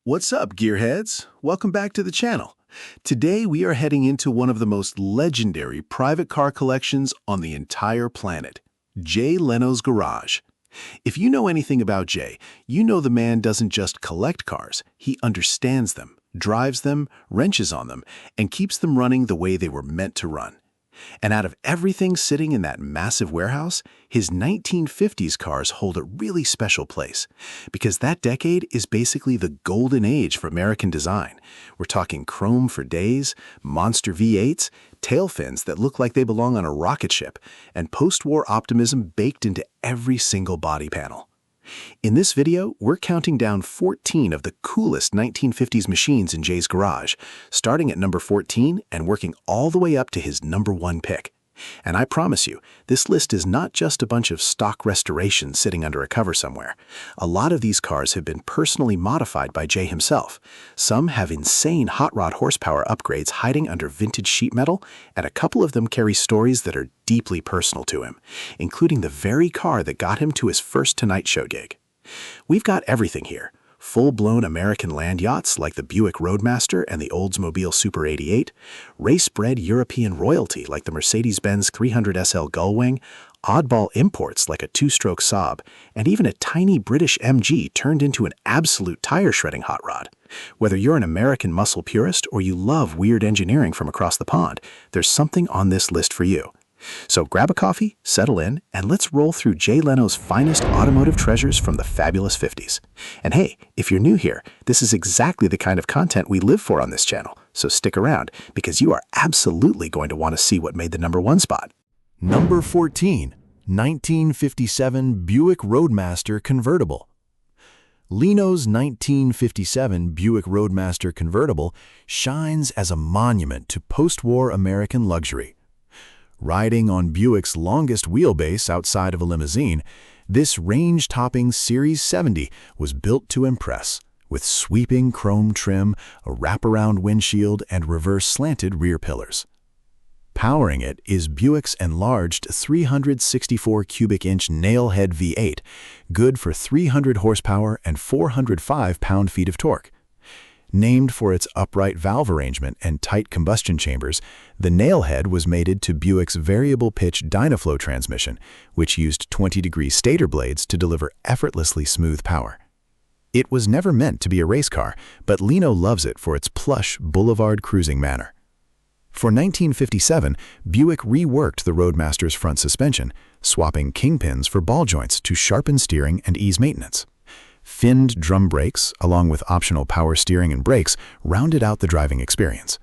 What's up, gearheads? Welcome back to the channel. Today we are heading into one of the most legendary private car collections on the entire planet, Jay Leno's garage. If you know anything about Jay, you know the man doesn't just collect cars, he understands them, drives them, wrenches on them, and keeps them running the way they were meant to run. And out of everything sitting in that massive warehouse, his 1950s cars hold a really special place, because that decade is basically the golden age for American design. We're talking chrome for days, monster V8s, tailfins that look like they belong on a rocket ship, and post-war optimism baked into every single body panel. In this video, we're counting down 14 of the coolest 1950s machines in Jay's garage, starting at number 14 and working all the way up to his number 1 pick. And I promise you, this list is not just a bunch of stock restorations sitting under a cover somewhere. A lot of these cars have been personally modified by Jay himself. Some have insane hot rod horsepower upgrades hiding under vintage sheet metal, and a couple of them carry stories that are deeply personal to him, including the very car that got him to his first Tonight Show gig. We've got everything here. Full-blown American land yachts like the Buick Roadmaster and the Oldsmobile Super 88, race-bred European royalty like the Mercedes-Benz 300 SL Gullwing, oddball imports like a two-stroke Saab, and even a tiny British MG turned into an absolute tire-shredding hot rod. Whether you're an American muscle purist or you love weird engineering from across the pond, there's something on this list for you. So grab a coffee, settle in, and let's roll through Jay Leno's finest automotive treasures from the fabulous 50s. And hey, if you're new here, this is exactly the kind of content we live for on this channel, so stick around because you are absolutely going to want to see what made the number 1 spot. Number 14, 1957 Buick Roadmaster Convertible. Leno's 1957 Buick Roadmaster Convertible shines as a monument to post-war American luxury. Riding on Buick's longest wheelbase outside of a limousine, this range-topping Series 70 was built to impress, with sweeping chrome trim, a wraparound windshield, and reverse-slanted rear pillars. Powering it is Buick's enlarged 364 cubic-inch nail-head V8, good for 300 horsepower and 405 pound-feet of torque. Named for its upright valve arrangement and tight combustion chambers, the nailhead was mated to Buick's variable-pitch Dynaflow transmission, which used 20-degree stator blades to deliver effortlessly smooth power. It was never meant to be a race car, but Leno loves it for its plush, boulevard cruising manner. For 1957, Buick reworked the Roadmaster's front suspension, swapping kingpins for ball joints to sharpen steering and ease maintenance. Finned drum brakes, along with optional power steering and brakes, rounded out the driving experience.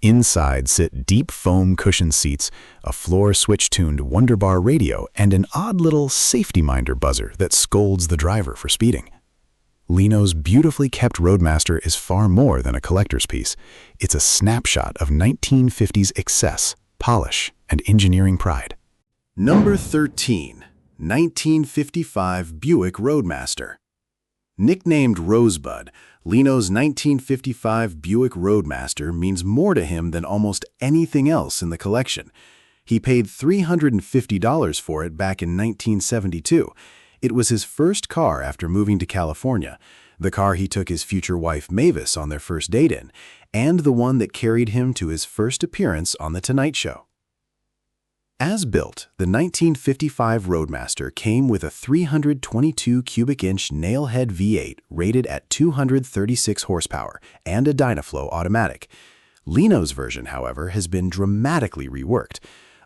Inside sit deep foam cushion seats, a floor switch-tuned Wonderbar radio, and an odd little safety minder buzzer that scolds the driver for speeding. Leno's beautifully kept Roadmaster is far more than a collector's piece. It's a snapshot of 1950s excess, polish, and engineering pride. Number 13, 1955 Buick Roadmaster. Nicknamed Rosebud, Leno's 1955 Buick Roadmaster means more to him than almost anything else in the collection. He paid $350 for it back in 1972. It was his first car after moving to California, the car he took his future wife Mavis on their first date in, and the one that carried him to his first appearance on The Tonight Show. As built, the 1955 Roadmaster came with a 322 cubic-inch nailhead V8 rated at 236 horsepower and a Dynaflow automatic. Leno's version, however, has been dramatically reworked.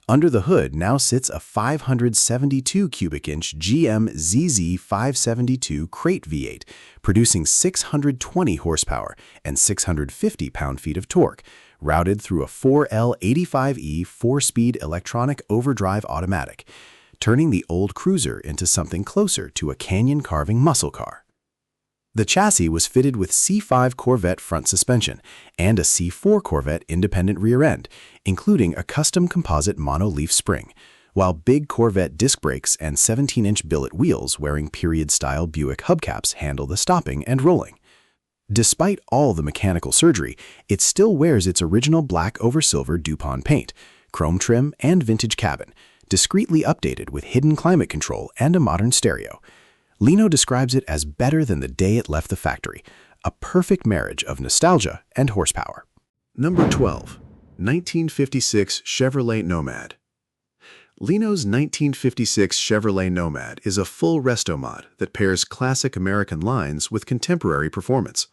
Under the hood now sits a 572 cubic-inch GM ZZ 572 crate V8, producing 620 horsepower and 650 pound-feet of torque, routed through a 4L85E 4-speed electronic overdrive automatic, turning the old cruiser into something closer to a canyon-carving muscle car. The chassis was fitted with C5 Corvette front suspension and a C4 Corvette independent rear end, including a custom composite monoleaf spring, while big Corvette disc brakes and 17-inch billet wheels wearing period-style Buick hubcaps handle the stopping and rolling. Despite all the mechanical surgery, it still wears its original black over silver DuPont paint, chrome trim, and vintage cabin, discreetly updated with hidden climate control and a modern stereo. Leno describes it as better than the day it left the factory, a perfect marriage of nostalgia and horsepower. Number 12. 1956 Chevrolet Nomad. Leno's 1956 Chevrolet Nomad is a full resto mod that pairs classic American lines with contemporary performance.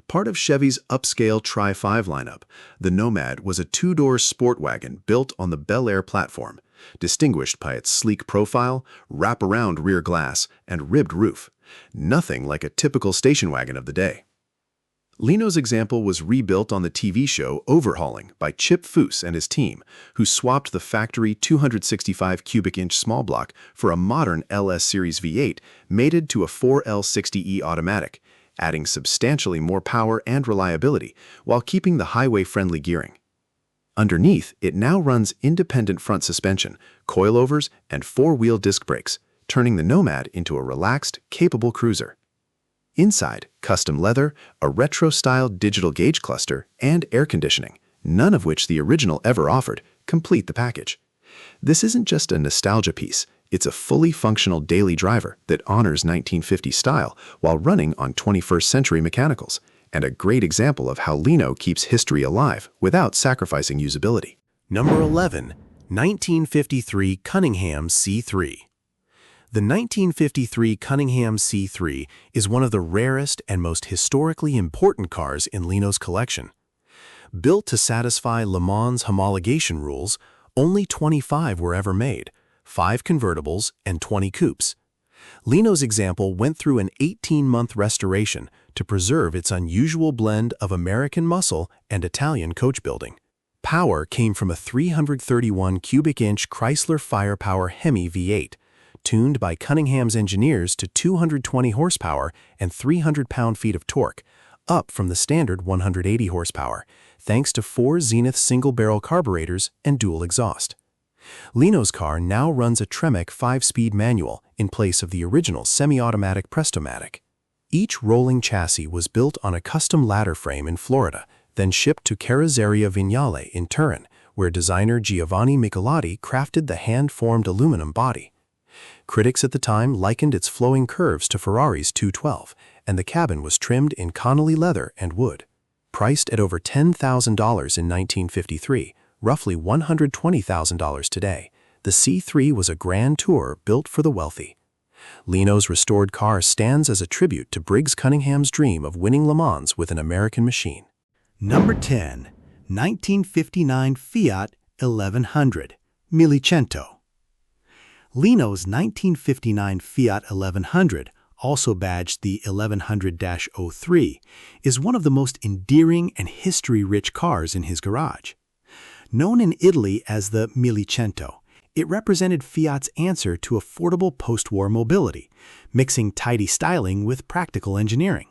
Part of Chevy's upscale Tri-5 lineup, the Nomad was a two-door sport wagon built on the Bel Air platform, distinguished by its sleek profile, wrap-around rear glass, and ribbed roof. Nothing like a typical station wagon of the day. Leno's example was rebuilt on the TV show Overhauling by Chip Foose and his team, who swapped the factory 265 cubic inch small block for a modern LS Series V8 mated to a 4L60E automatic, adding substantially more power and reliability while keeping the highway-friendly gearing. Underneath, it now runs independent front suspension, coilovers, and four-wheel disc brakes, turning the Nomad into a relaxed, capable cruiser. Inside, custom leather, a retro-style digital gauge cluster, and air conditioning, none of which the original ever offered, complete the package. This isn't just a nostalgia piece, it's a fully functional daily driver that honors 1950s style while running on 21st century mechanicals, and a great example of how Leno keeps history alive without sacrificing usability. Number 11. 1953 Cunningham C3. The 1953 Cunningham C3 is one of the rarest and most historically important cars in Leno's collection. Built to satisfy Le Mans homologation rules, only 25 were ever made, 5 convertibles and 20 coupes. Leno's example went through an 18-month restoration to preserve its unusual blend of American muscle and Italian coach building. Power came from a 331 cubic inch Chrysler Firepower Hemi V8, tuned by Cunningham's engineers to 220 horsepower and 300 pound-feet of torque, up from the standard 180 horsepower, thanks to 4 Zenith single-barrel carburetors and dual exhaust. Leno's car now runs a Tremec 5-speed manual in place of the original semi-automatic Prestomatic. Each rolling chassis was built on a custom ladder frame in Florida, then shipped to Carrozzeria Vignale in Turin, where designer Giovanni Michelotti crafted the hand-formed aluminum body. Critics at the time likened its flowing curves to Ferrari's 212, and the cabin was trimmed in Connolly leather and wood. Priced at over $10,000 in 1953, roughly $120,000 today, the C3 was a grand tour built for the wealthy. Leno's restored car stands as a tribute to Briggs Cunningham's dream of winning Le Mans with an American machine. Number 10. 1959 Fiat 1100 Millicento. Leno's 1959 Fiat 1100, also badged the 1100-03, is one of the most endearing and history-rich cars in his garage. Known in Italy as the Millicento, it represented Fiat's answer to affordable post-war mobility, mixing tidy styling with practical engineering.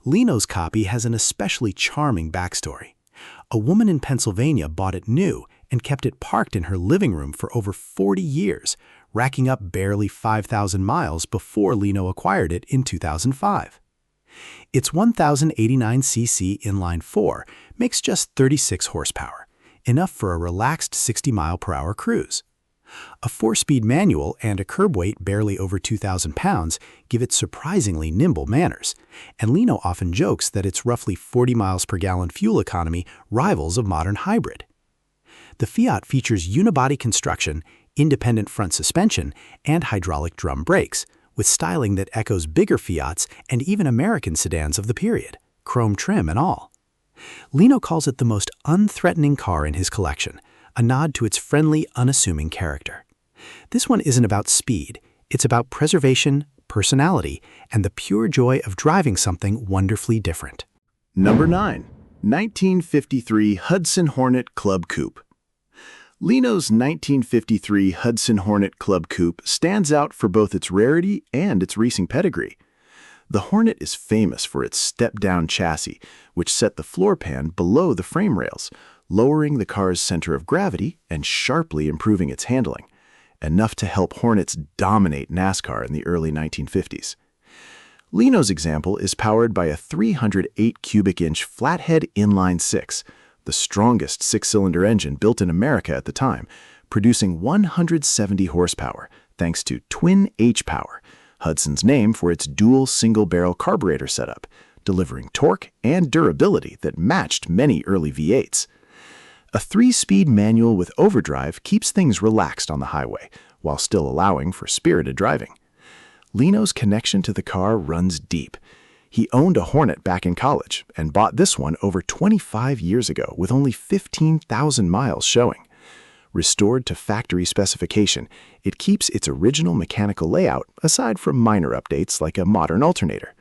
Leno's copy has an especially charming backstory. A woman in Pennsylvania bought it new and kept it parked in her living room for over 40 years, racking up barely 5,000 miles before Leno acquired it in 2005. Its 1,089cc inline-4 makes just 36 horsepower, enough for a relaxed 60-mile-per-hour cruise. A 4-speed manual and a curb weight barely over 2,000 pounds give it surprisingly nimble manners, and Leno often jokes that its roughly 40 miles per gallon fuel economy rivals a modern hybrid. The Fiat features unibody construction, independent front suspension, and hydraulic drum brakes, with styling that echoes bigger Fiats and even American sedans of the period, chrome trim and all. Leno calls it the most unthreatening car in his collection, a nod to its friendly, unassuming character. This one isn't about speed, it's about preservation, personality, and the pure joy of driving something wonderfully different. Number 9. 1953 Hudson Hornet Club Coupe. Leno's 1953 Hudson Hornet Club Coupe stands out for both its rarity and its racing pedigree. The Hornet is famous for its step-down chassis, which set the floor pan below the frame rails, lowering the car's center of gravity and sharply improving its handling, enough to help Hornets dominate NASCAR in the early 1950s. Leno's example is powered by a 308 cubic inch flathead inline-6, the strongest 6-cylinder engine built in America at the time, producing 170 horsepower thanks to Twin H-Power, Hudson's name for its dual single-barrel carburetor setup, delivering torque and durability that matched many early V8s. A 3-speed manual with overdrive keeps things relaxed on the highway, while still allowing for spirited driving. Leno's connection to the car runs deep. He owned a Hornet back in college and bought this one over 25 years ago with only 15,000 miles showing. Restored to factory specification, it keeps its original mechanical layout aside from minor updates like a modern alternator.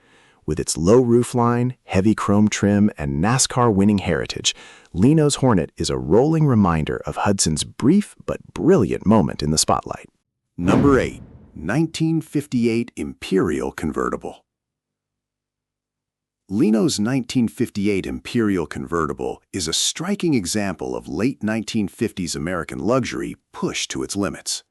With its low roofline, heavy chrome trim, and NASCAR-winning heritage, Leno's Hornet is a rolling reminder of Hudson's brief but brilliant moment in the spotlight. Number 8. 1958 Imperial Convertible. Leno's 1958 Imperial Convertible is a striking example of late 1950s American luxury pushed to its limits.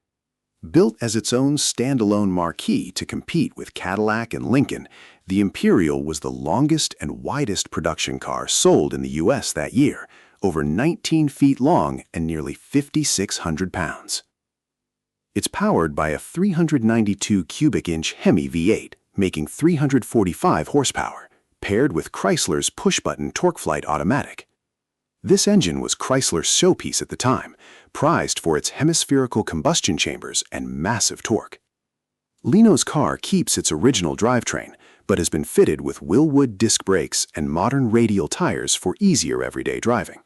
Built as its own standalone marquee to compete with Cadillac and Lincoln, the Imperial was the longest and widest production car sold in the U.S. that year, over 19 feet long and nearly 5,600 pounds. It's powered by a 392 cubic inch Hemi V8, making 345 horsepower, paired with Chrysler's push-button TorqueFlite automatic. This engine was Chrysler's showpiece at the time, prized for its hemispherical combustion chambers and massive torque. Leno's car keeps its original drivetrain, but has been fitted with Willwood disc brakes and modern radial tires for easier everyday driving.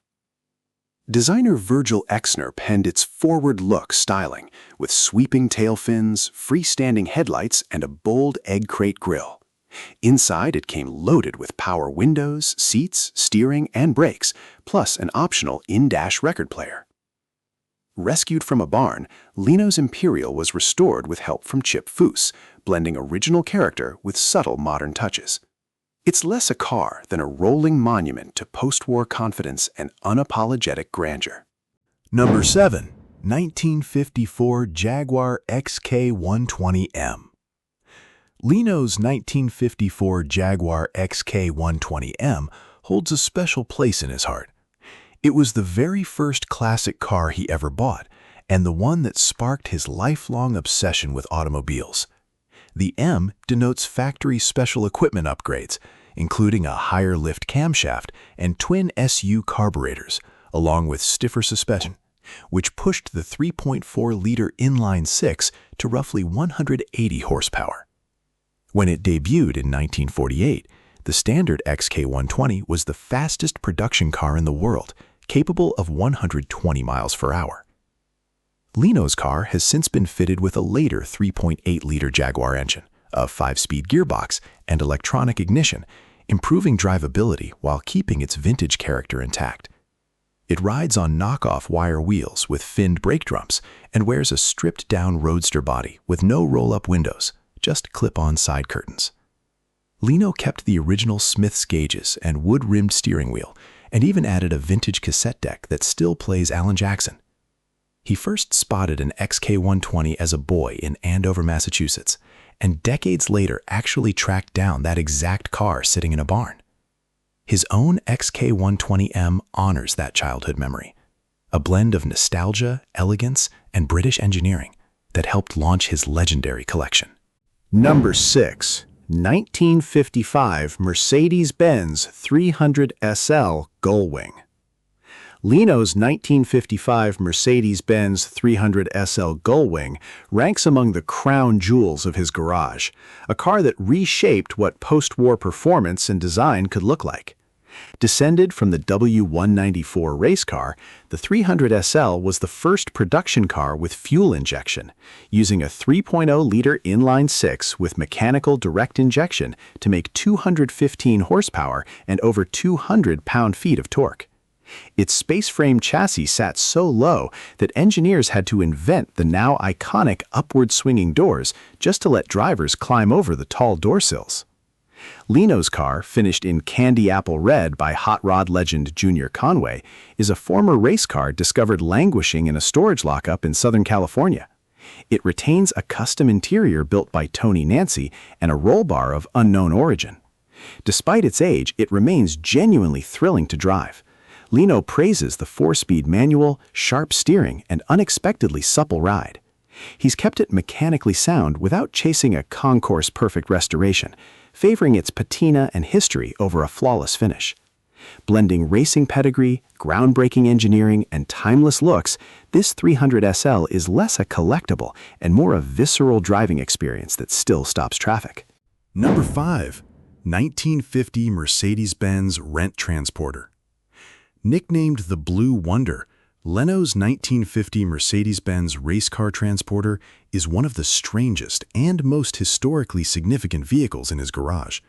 Designer Virgil Exner penned its forward-look styling, with sweeping tail fins, freestanding headlights, and a bold egg crate grille. Inside, it came loaded with power windows, seats, steering, and brakes, plus an optional in-dash record player. Rescued from a barn, Leno's Imperial was restored with help from Chip Foose, blending original character with subtle modern touches. It's less a car than a rolling monument to post-war confidence and unapologetic grandeur. Number 7. 1954 Jaguar XK120M. Leno's 1954 Jaguar XK120M holds a special place in his heart. It was the very first classic car he ever bought, and the one that sparked his lifelong obsession with automobiles. The M denotes factory special equipment upgrades, including a higher lift camshaft and twin SU carburetors, along with stiffer suspension, which pushed the 3.4-liter inline-six to roughly 180 horsepower. When it debuted in 1948, the standard XK120 was the fastest production car in the world, capable of 120 miles per hour. Leno's car has since been fitted with a later 3.8-liter Jaguar engine, a 5-speed gearbox, and electronic ignition, improving drivability while keeping its vintage character intact. It rides on knockoff wire wheels with finned brake drums and wears a stripped-down roadster body with no roll-up windows, just clip-on side curtains. Leno kept the original Smith's gauges and wood-rimmed steering wheel, and even added a vintage cassette deck that still plays Alan Jackson. He first spotted an XK120 as a boy in Andover, Massachusetts, and decades later actually tracked down that exact car sitting in a barn. His own XK120M honors that childhood memory, a blend of nostalgia, elegance, and British engineering that helped launch his legendary collection. Number 6. 1955 Mercedes-Benz 300 SL Gullwing. Leno's 1955 Mercedes-Benz 300 SL Gullwing ranks among the crown jewels of his garage, a car that reshaped what post-war performance and design could look like. Descended from the W194 race car, the 300 SL was the first production car with fuel injection, using a 3.0-liter inline-six with mechanical direct injection to make 215 horsepower and over 200 pound-feet of torque. Its space-frame chassis sat so low that engineers had to invent the now iconic upward-swinging doors just to let drivers climb over the tall door sills. Leno's car, finished in candy apple red by hot rod legend Junior Conway, is a former race car discovered languishing in a storage lockup in Southern California. It retains a custom interior built by Tony Nancy and a roll bar of unknown origin. Despite its age, it remains genuinely thrilling to drive. Leno praises the 4-speed manual, sharp steering, and unexpectedly supple ride. He's kept it mechanically sound without chasing a concourse-perfect restoration, favoring its patina and history over a flawless finish. Blending racing pedigree, groundbreaking engineering, and timeless looks, this 300SL is less a collectible and more a visceral driving experience that still stops traffic. Number 5. 1950 Mercedes-Benz Rent Transporter. Nicknamed the Blue Wonder, Leno's 1950 Mercedes-Benz race car transporter is one of the strangest and most historically significant vehicles in his garage.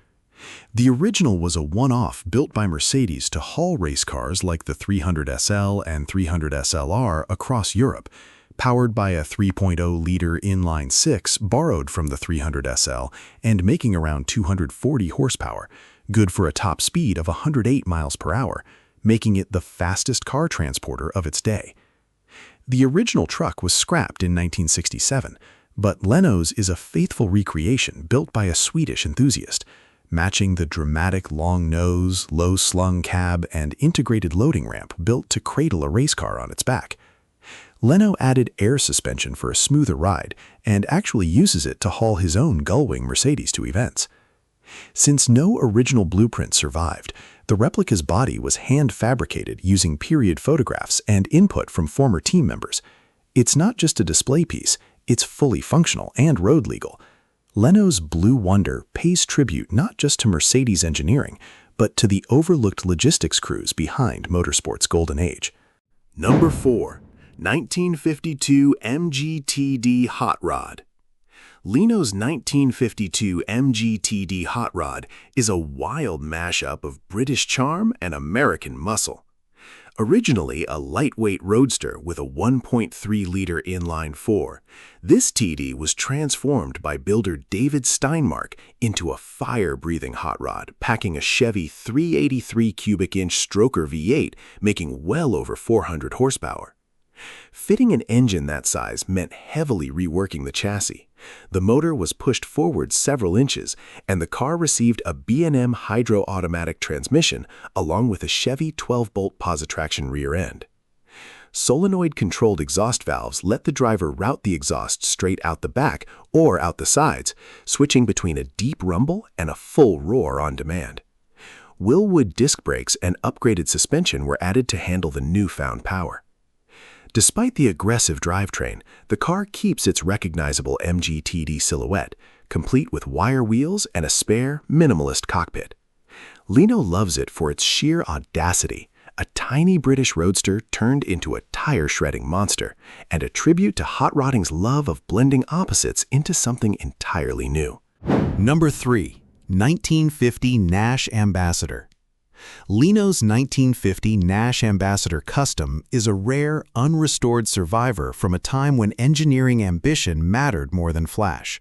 The original was a one-off built by Mercedes to haul race cars like the 300SL and 300SLR across Europe, powered by a 3.0-liter inline-six borrowed from the 300SL and making around 240 horsepower, good for a top speed of 108 miles per hour, making it the fastest car transporter of its day. The original truck was scrapped in 1967, but Leno's is a faithful recreation built by a Swedish enthusiast, matching the dramatic long nose, low-slung cab, and integrated loading ramp built to cradle a race car on its back. Leno added air suspension for a smoother ride and actually uses it to haul his own gullwing Mercedes to events. Since no original blueprint survived, the replica's body was hand-fabricated using period photographs and input from former team members. It's not just a display piece, it's fully functional and road legal. Leno's Blue Wonder pays tribute not just to Mercedes engineering, but to the overlooked logistics crews behind motorsport's golden age. Number 4. 1952 MGTD Hot Rod. Leno's 1952 MGTD Hot Rod is a wild mashup of British charm and American muscle. Originally a lightweight roadster with a 1.3-liter inline-four, this TD was transformed by builder David Steinmark into a fire-breathing hot rod, packing a Chevy 383 cubic inch stroker V8, making well over 400 horsepower. Fitting an engine that size meant heavily reworking the chassis. The motor was pushed forward several inches, and the car received a B&M hydro-automatic transmission along with a Chevy 12-bolt positraction rear end. Solenoid-controlled exhaust valves let the driver route the exhaust straight out the back or out the sides, switching between a deep rumble and a full roar on demand. Willwood disc brakes and upgraded suspension were added to handle the newfound power. Despite the aggressive drivetrain, the car keeps its recognizable MGTD silhouette, complete with wire wheels and a spare, minimalist cockpit. Leno loves it for its sheer audacity, a tiny British roadster turned into a tire-shredding monster, and a tribute to hot rodding's love of blending opposites into something entirely new. Number 3. 1950 Nash Ambassador. Leno's 1950 Nash Ambassador Custom is a rare, unrestored survivor from a time when engineering ambition mattered more than flash.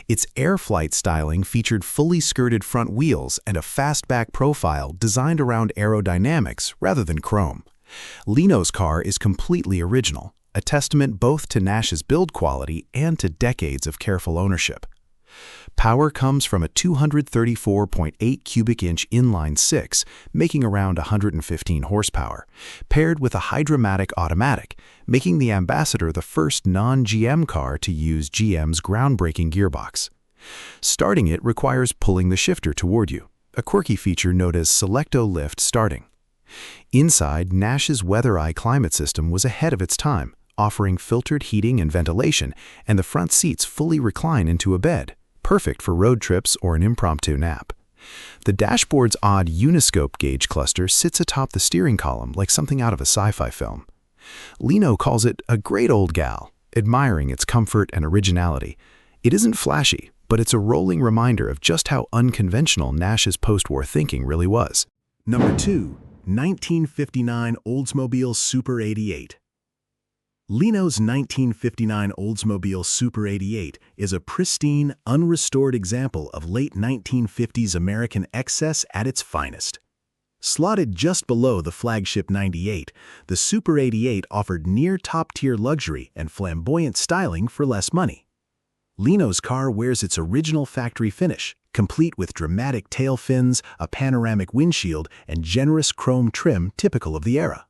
Its air flight styling featured fully skirted front wheels and a fastback profile designed around aerodynamics rather than chrome. Leno's car is completely original, a testament both to Nash's build quality and to decades of careful ownership. Power comes from a 234.8 cubic inch inline-six, making around 115 horsepower, paired with a hydromatic automatic, making the Ambassador the first non-GM car to use GM's groundbreaking gearbox. Starting it requires pulling the shifter toward you, a quirky feature known as Selecto Lift starting. Inside, Nash's Weather Eye climate system was ahead of its time, offering filtered heating and ventilation, and the front seats fully recline into a bed, perfect for road trips or an impromptu nap. The dashboard's odd uniscope gauge cluster sits atop the steering column like something out of a sci-fi film. Leno calls it a great old gal, admiring its comfort and originality. It isn't flashy, but it's a rolling reminder of just how unconventional Nash's post-war thinking really was. Number 2. 1959 Oldsmobile Super 88. Leno's 1959 Oldsmobile Super 88 is a pristine, unrestored example of late 1950s American excess at its finest. Slotted just below the flagship 98, the Super 88 offered near top-tier luxury and flamboyant styling for less money. Leno's car wears its original factory finish, complete with dramatic tail fins, a panoramic windshield, and generous chrome trim typical of the era.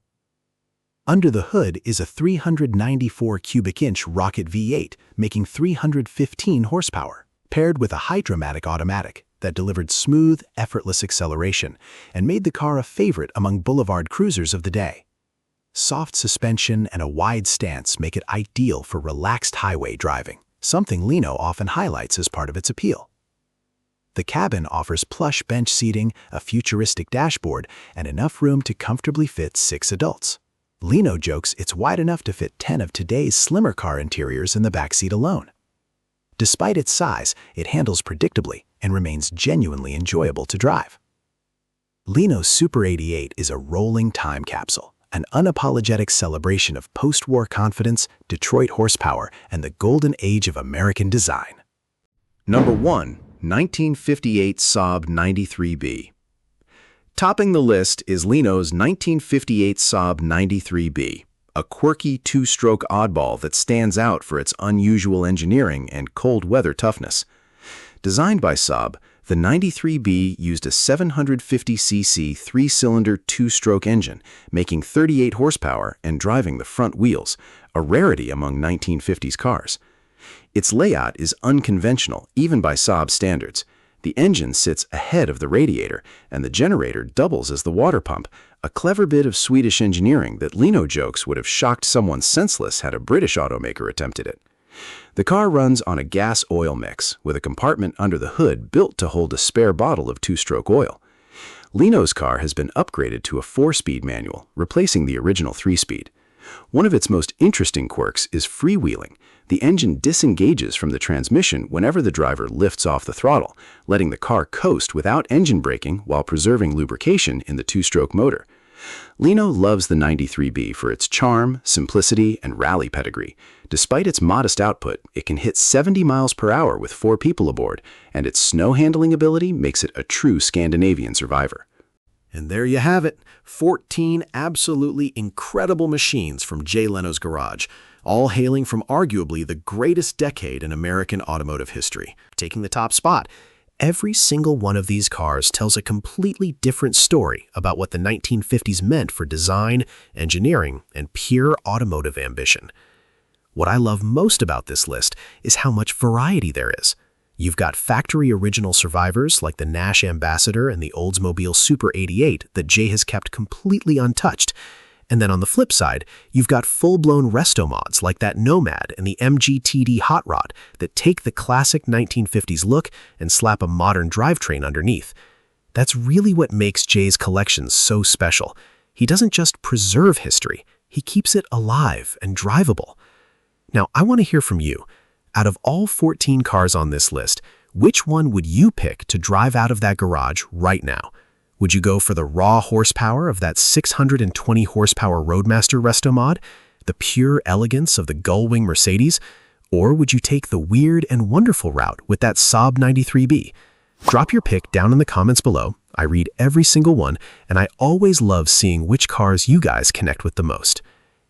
Under the hood is a 394 cubic inch Rocket V8, making 315 horsepower, paired with a hydromatic automatic. that delivered smooth, effortless acceleration and made the car a favorite among boulevard cruisers of the day. Soft suspension and a wide stance make it ideal for relaxed highway driving, something Leno often highlights as part of its appeal. The cabin offers plush bench seating, a futuristic dashboard, and enough room to comfortably fit 6 adults. Leno jokes it's wide enough to fit 10 of today's slimmer car interiors in the backseat alone. Despite its size, it handles predictably and remains genuinely enjoyable to drive. Leno's Super 88 is a rolling time capsule, an unapologetic celebration of post-war confidence, Detroit horsepower, and the golden age of American design. Number 1. 1958 Saab 93B. Topping the list is Leno's 1958 Saab 93B, a quirky two-stroke oddball that stands out for its unusual engineering and cold-weather toughness. Designed by Saab, the 93B used a 750cc three-cylinder two-stroke engine, making 38 horsepower and driving the front wheels, a rarity among 1950s cars. Its layout is unconventional, even by Saab standards. The engine sits ahead of the radiator, and the generator doubles as the water pump, a clever bit of Swedish engineering that Leno jokes would have shocked someone senseless had a British automaker attempted it. The car runs on a gas-oil mix, with a compartment under the hood built to hold a spare bottle of two-stroke oil. Leno's car has been upgraded to a 4-speed manual, replacing the original 3-speed. One of its most interesting quirks is freewheeling. The engine disengages from the transmission whenever the driver lifts off the throttle, letting the car coast without engine braking while preserving lubrication in the two-stroke motor. Leno loves the 93B for its charm, simplicity, and rally pedigree. Despite its modest output, it can hit 70 miles per hour with 4 people aboard, and its snow handling ability makes it a true Scandinavian survivor. And there you have it, 14 absolutely incredible machines from Jay Leno's garage, all hailing from arguably the greatest decade in American automotive history. Taking the top spot, every single one of these cars tells a completely different story about what the 1950s meant for design, engineering, and pure automotive ambition. What I love most about this list is how much variety there is. You've got factory original survivors like the Nash Ambassador and the Oldsmobile Super 88 that Jay has kept completely untouched. And then on the flip side, you've got full-blown resto mods like that Nomad and the MGTD Hot Rod that take the classic 1950s look and slap a modern drivetrain underneath. That's really what makes Jay's collections so special. He doesn't just preserve history, he keeps it alive and drivable. Now, I want to hear from you. Out of all 14 cars on this list, which one would you pick to drive out of that garage right now? Would you go for the raw horsepower of that 620 horsepower Roadmaster resto mod, the pure elegance of the gull-wing Mercedes, or would you take the weird and wonderful route with that Saab 93B? Drop your pick down in the comments below. I read every single one, and I always love seeing which cars you guys connect with the most.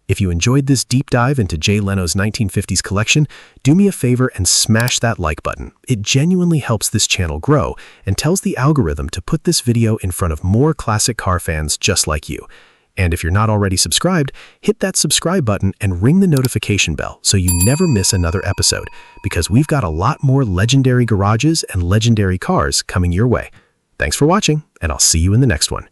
If you enjoyed this deep dive into Jay Leno's 1950s collection, do me a favor and smash that like button. It genuinely helps this channel grow and tells the algorithm to put this video in front of more classic car fans just like you. And if you're not already subscribed, hit that subscribe button and ring the notification bell so you never miss another episode, because we've got a lot more legendary garages and legendary cars coming your way. Thanks for watching, and I'll see you in the next one.